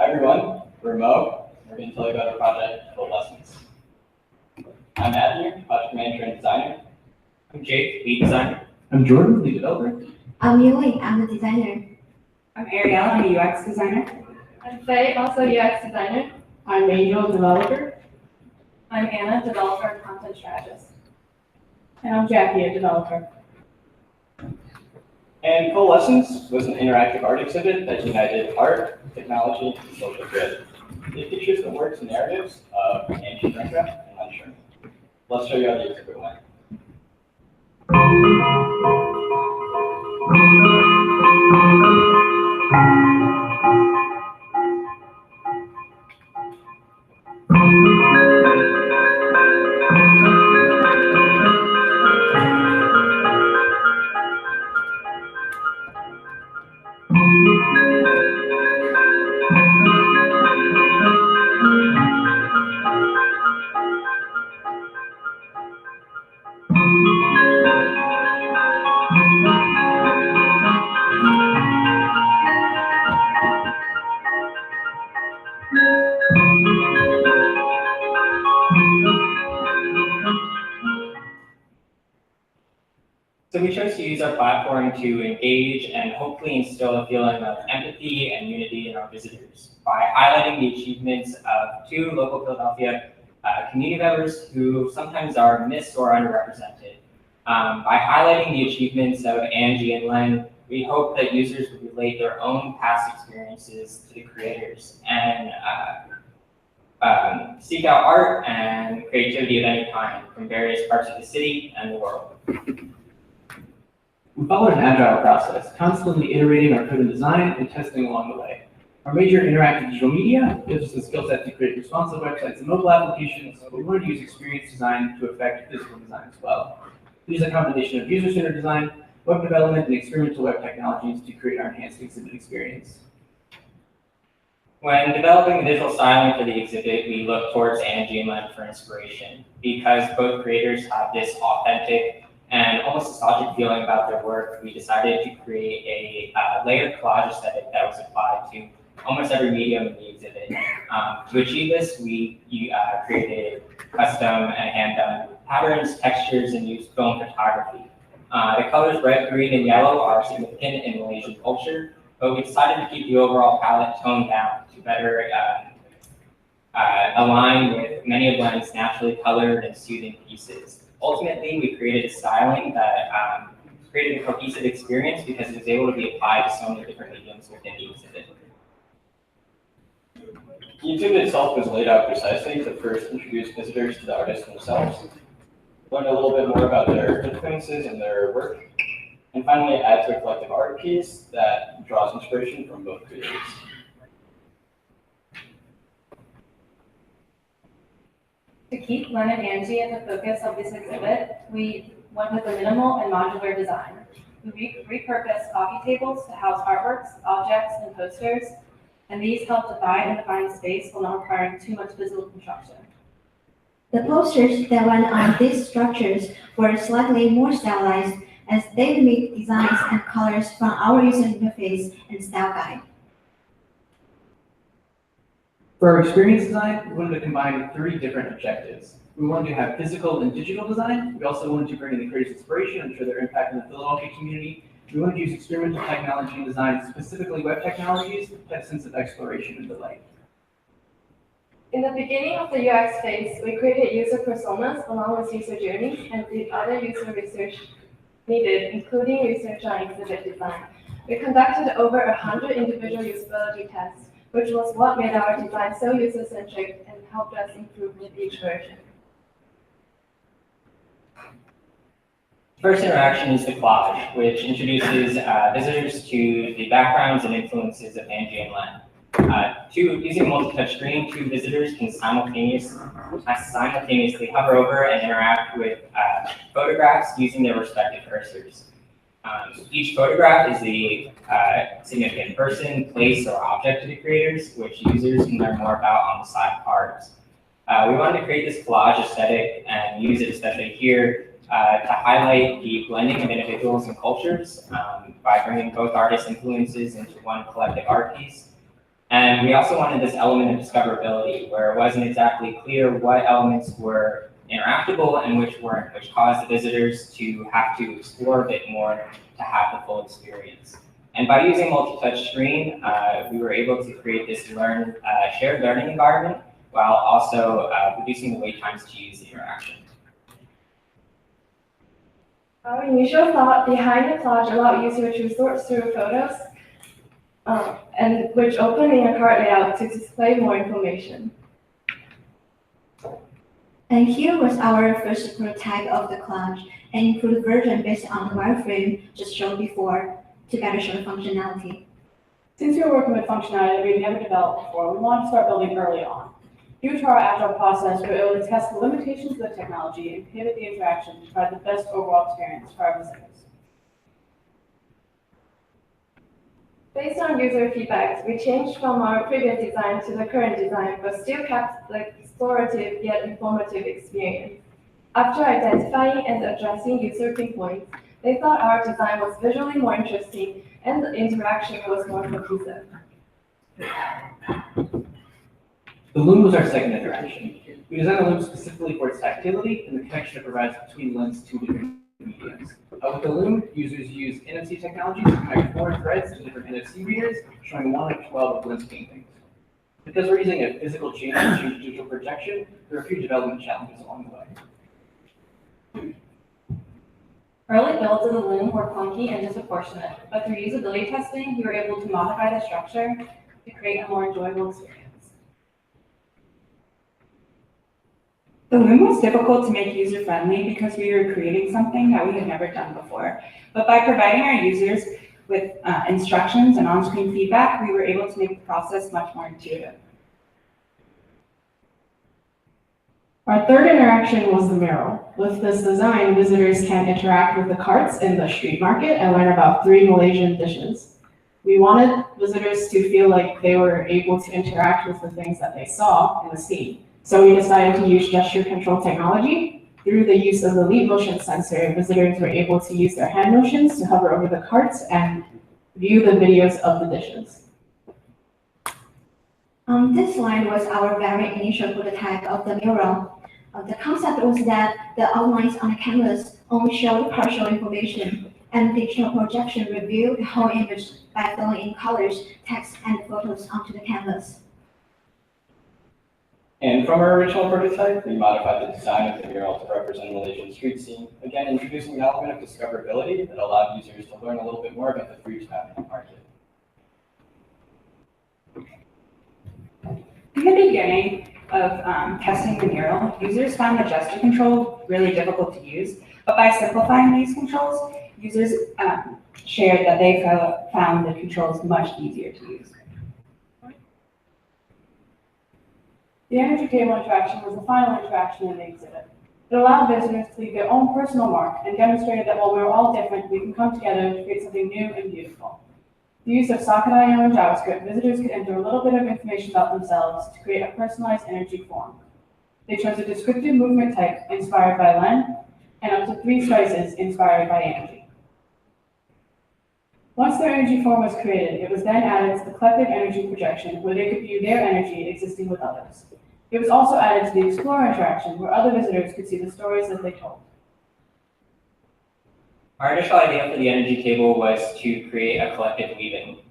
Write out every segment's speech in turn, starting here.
Hi everyone, we're Mohr. We're going to tell you about our project, Coalescence. I'm Matthew, project manager and designer. I'm Jake, lead designer. I'm Jordan, lead developer. I'm Yuling, I'm the designer. I'm Arielle, I'm a UX designer. I'm Faye, also UX designer. I'm Angel, developer. I'm Anna, developer and content strategist. And I'm Jackie, a developer. And Coalescence was an interactive art exhibit that united art, technology, and social good. It features the works and narratives of ancient Drexel and Lunchroom. Let's show you how the exhibit went. So we chose to use our platform to engage and hopefully instill a feeling of empathy and unity in our visitors by highlighting the achievements of two local Philadelphia community members who sometimes are missed or underrepresented. By highlighting the achievements of Angie and Len, we hope that users would relate their own past experiences to the creators and seek out art and creativity of any kind from various parts of the city and the world. We followed an agile process, constantly iterating our code and design and testing along the way. Our major interactive digital media gives us the skill set to create responsive websites and mobile applications, but we wanted to use experience design to affect physical design as well. We use a combination of user-centered design, web development, and experimental web technologies to create our enhanced exhibit experience. When developing the visual styling for the exhibit, we looked towards Angie and Len for inspiration because both creators have this authentic and almost nostalgic feeling about their work. We decided to create a layered collage aesthetic that was applied to almost every medium in the exhibit. To achieve this, we created custom and hand-done patterns, textures, and used film photography. The colors red, green, and yellow are significant in Malaysian culture, but we decided to keep the overall palette toned down to better align with many of Len's naturally colored and soothing pieces. Ultimately, we created a styling that created a cohesive experience because it was able to be applied to so many different mediums within the exhibit. The exhibit itself was laid out precisely to first introduce visitors to the artists themselves, learn a little bit more about their influences and their work, and finally add to a collective art piece that draws inspiration from both creators. To keep Len and Angie at the focus of this exhibit, we went with a minimal and modular design. We repurposed coffee tables to house artworks, objects, and posters, and these help divide and define space while not requiring too much physical construction. The posters that went on these structures were slightly more stylized as they mimic designs and colors from our user interface and style guide. For our experience design, we wanted to combine 3 different objectives. We wanted to have physical and digital design. We also wanted to bring in the creators' inspiration and show their impact in the Philadelphia community. We wanted to use experimental technology and design, specifically web technologies, with that sense of exploration and delight. In the beginning of the UX phase, we created user personas along with user journeys and did other user research needed, including research on exhibit design. We conducted over 100 individual usability tests, which was what made our design so user-centric and helped us improve with each version. First interaction is the collage, which introduces visitors to the backgrounds and influences of Angie and Len. Using multi-touch screen, 2 visitors can simultaneously hover over and interact with photographs using their respective cursors. Each photograph is a significant person, place, or object to the creators, which users can learn more about on the side cards. We wanted to create this collage aesthetic and use it especially here to highlight the blending of individuals and cultures by bringing both artists' influences into one collective art piece. And we also wanted this element of discoverability, where it wasn't exactly clear what elements were interactable and which weren't, which caused the visitors to have to explore a bit more to have the full experience. And by using multi-touch screen, we were able to create this shared learning environment while also reducing the wait times to use the interaction. Our initial thought behind the collage allowed users to sort through photos, and which opened in a card layout to display more information. And here was our first prototype of the collage, and improved version based on the wireframe just shown before to better show the functionality. Since we were working with functionality that we'd never developed before, we wanted to start building early on. Due to our agile process, we were able to test the limitations of the technology and pivot the interaction to provide the best overall experience for our visitors. Based on user feedback, we changed from our previous design to the current design, but still kept the explorative yet informative experience. After identifying and addressing user pain points, they thought our design was visually more interesting and the interaction was more cohesive. The loom was our second interaction. We designed the loom specifically for its tactility and the connection it provides between lens to different mediums. With the loom, users use NFC technology to connect 4 threads to different NFC readers, showing 1 of 12 of lens paintings. Because we're using a physical chain to change digital projection, there are a few development challenges along the way. Early builds of the loom were clunky and disproportionate, but through usability testing, we were able to modify the structure to create a more enjoyable experience. The loom was difficult to make user-friendly because we were creating something that we had never done before. But by providing our users with instructions and on-screen feedback, we were able to make the process much more intuitive. Our third interaction was the mural. With this design, visitors can interact with the carts in the street market and learn about 3 Malaysian dishes. We wanted visitors to feel like they were able to interact with the things that they saw in the scene. So we decided to use gesture control technology. Through the use of the lead motion sensor, visitors were able to use their hand motions to hover over the carts and view the videos of the dishes. This slide was our very initial prototype of the mural. The concept was that the outlines on the canvas only showed partial information, and digital projection revealed the whole image by filling in colors, text, and photos onto the canvas. And from our original prototype, we modified the design of the mural to represent a Malaysian street scene, again introducing an element of discoverability that allowed users to learn a little bit more about the fruit market. In the beginning of testing the mural, users found the gesture control really difficult to use, but by simplifying these controls, users shared that they found the controls much easier to use. The energy table interaction was the final interaction in the exhibit. It allowed visitors to leave their own personal mark and demonstrated that while we're all different, we can come together to create something new and beautiful. The use of socket.io and JavaScript, visitors could enter a little bit of information about themselves to create a personalized energy form. They chose a descriptive movement type inspired by Len and up to 3 spices inspired by energy. Once their energy form was created, it was then added to the collective energy projection where they could view their energy existing with others. It was also added to the Explorer interaction where other visitors could see the stories that they told. Our initial idea for the energy table was to create a collective weaving.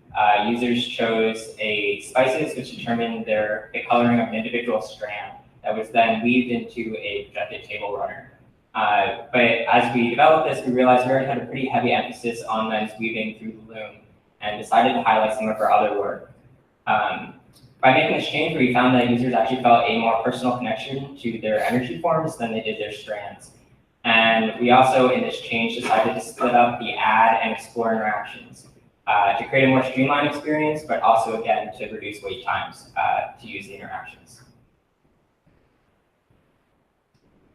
Users chose spices which determined the coloring of an individual strand that was then weaved into a projected table runner. But as we developed this, we realized we already had a pretty heavy emphasis on lens weaving through the loom and decided to highlight some of our other work. By making this change, we found that users actually felt a more personal connection to their energy forms than they did their strands. And we also, in this change, decided to split up the add and explore interactions to create a more streamlined experience, but also, again, to reduce wait times to use the interactions.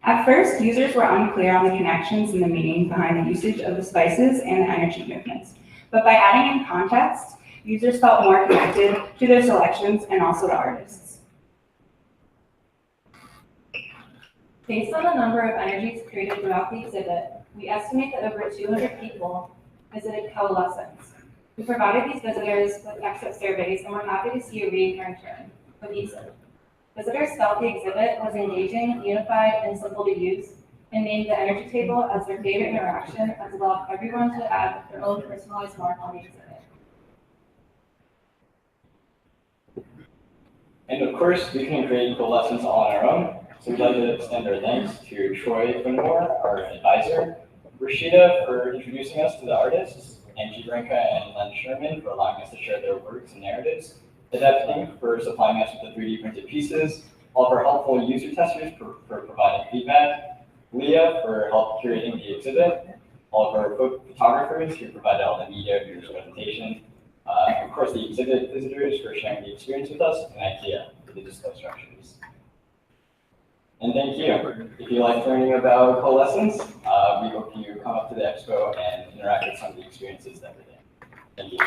At first, users were unclear on the connections and the meaning behind the usage of the spices and the energy movements. But by adding in context, users felt more connected to their selections and also the artists. Based on the number of energies created throughout the exhibit, we estimate that over 200 people visited Coalescence. We provided these visitors with exit surveys and we're happy to see a recurring trend, cohesive. Visitors felt the exhibit was engaging, unified, and simple to use, and named the energy table as their favorite interaction, as allowed everyone to add their own personalized mark on the exhibit. And of course, we couldn't create Coalescence all on our own, so we'd like to extend our thanks to Troy Mohr, our advisor, Rashida for introducing us to the artists, Angie Brinka and Len Sherman for allowing us to share their works and narratives, Adept Inc. for supplying us with the 3D printed pieces, all of our helpful user testers for providing feedback, Leah for help curating the exhibit, all of our photographers who provided all the media for this presentation, of course the exhibit visitors for sharing the experience with us, and IKEA for the display structures. And thank you. If you like learning about Coalescence, we hope you come up to the expo and interact with some of the experiences that we're doing. Thank you.